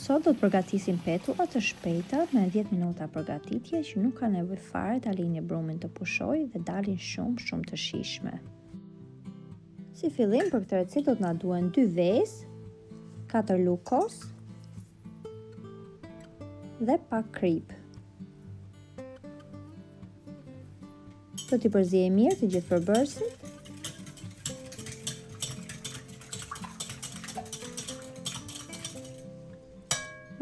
Sot do të përgatisim petulla të shpejta me 10 minuta përgatitje që nuk ka nevojë fare ta lini brumin të pushojë dhe dalin shumë të shijshme. Si fillim për këtë recetë do të na duhen 2 vezë, 4 lugë kos dhe pak krip. Do t'i përziej mirë të gjithë përbërësit.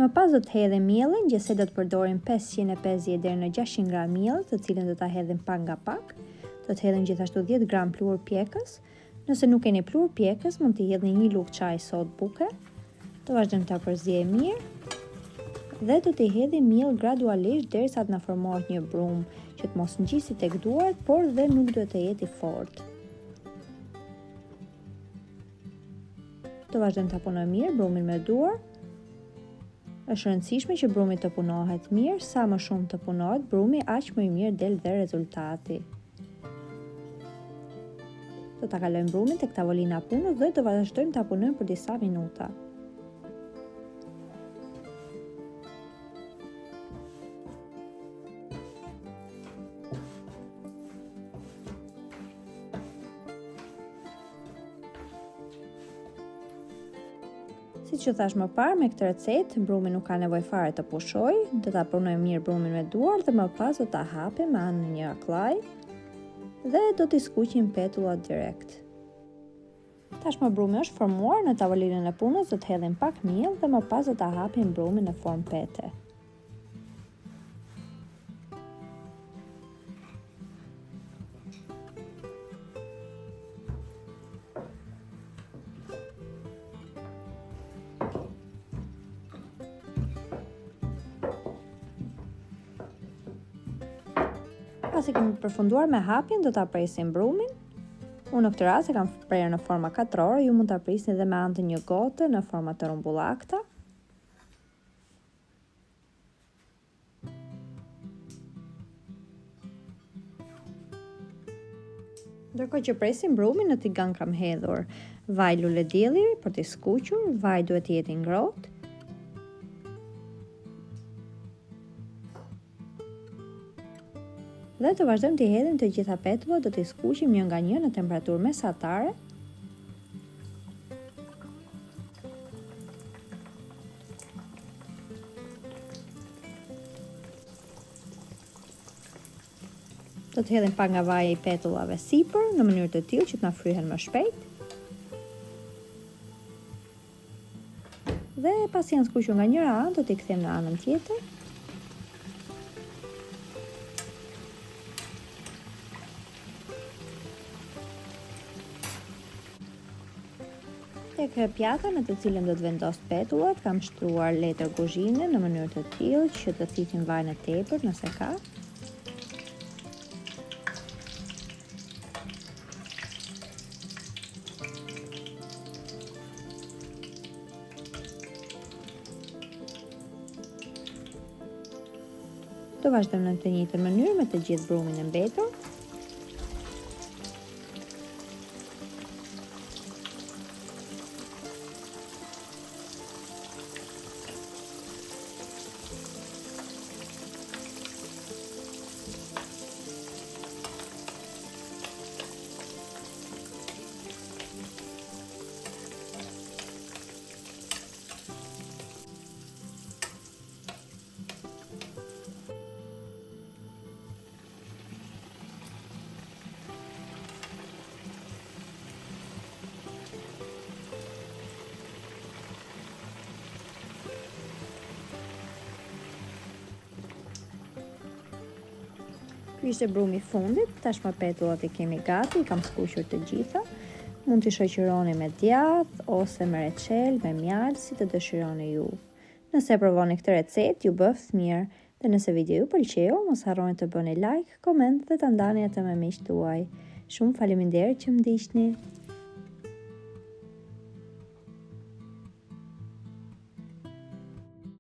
Më pas do të hedhim mielin, gjithsej do të përdorim 550 deri në 600 gram miell, të cilën do ta hedhim pak nga pak. Do të hedhim gjithashtu 10 gram pluhur pjekës. Nëse nuk keni pluhur pjekës, mund t'i hedhni 1 lugë çaj sodë buke. Do vazhdojmë ta përziejmë mirë dhe do t'i hedhim miell gradualisht derisa të na formohet një brum që të mos ngjisi tek duart, por dhe nuk duhet të jetë i fortë. Do vazhdojmë ta punojmë mirë brumin me duar. Është rëndësishme që brumi të punohet mirë, sa më shumë të punohet brumi, aq më i mirë del dhe rezultati. Do ta kalojmë brumin tek tavolina punës dhe do vazhdojmë ta punojmë për disa minuta. Siç që thash më parë, me këtë recetë brumi nuk ka nevojë fare të pushojë, do ta punojmë mirë brumin me duar dhe më pas do ta hapim me anë në një akllaj dhe do t'i skuqim petullat direkt. Tashmë brumi është formuar, në tavolinën e punës do të hedhim pak miell dhe më pas do ta hapim brumin në formë pete. Pasi kemi përfunduar me hapjen, do ta presim brumin. Unë në këtë rast e kam prerë në forma katrore, ju mund ta prisni edhe me anë të një gote në forma të rumbullakta. Ndërkohë që presim brumin, në tigan kam hedhur vaj lule dielli për t'i skuqur, vaj duhet të jetë i ngrohtë. Dhe të vazhdojmë t'i hedhim të gjitha petullat, do t'i skuqim një nga një në temperaturë mesatare. Do të hedhim pak nga vaji i petullave sipër në mënyrë të tillë që të na fryhen më shpejt. Dhe pasi janë skuqur nga njëra anë, do t'i kthejmë në anën tjetër. Tek pjata në të cilën do të vendos petullat, kam shtruar letër kuzhine në mënyrë të tillë që të thithim vajin e tepërt nëse ka. Do vazhdojmë në të njëjtën mënyrë me të gjithë brumin e mbetur. Ky ishte brumi i fundit, tashmë petullat i kemi gati, i kam skuqur të gjitha. Mund t'i shoqëroni me djath ose me reçel, me mjalë, si të dëshironi ju. Nëse provoni këtë recetë, ju bëft mirë, dhe nëse video ju pëlqeu, mos harroni të bëni like, koment dhe ta ndani atë me miqtë tuaj. Shumë faleminderit që më ndiqni.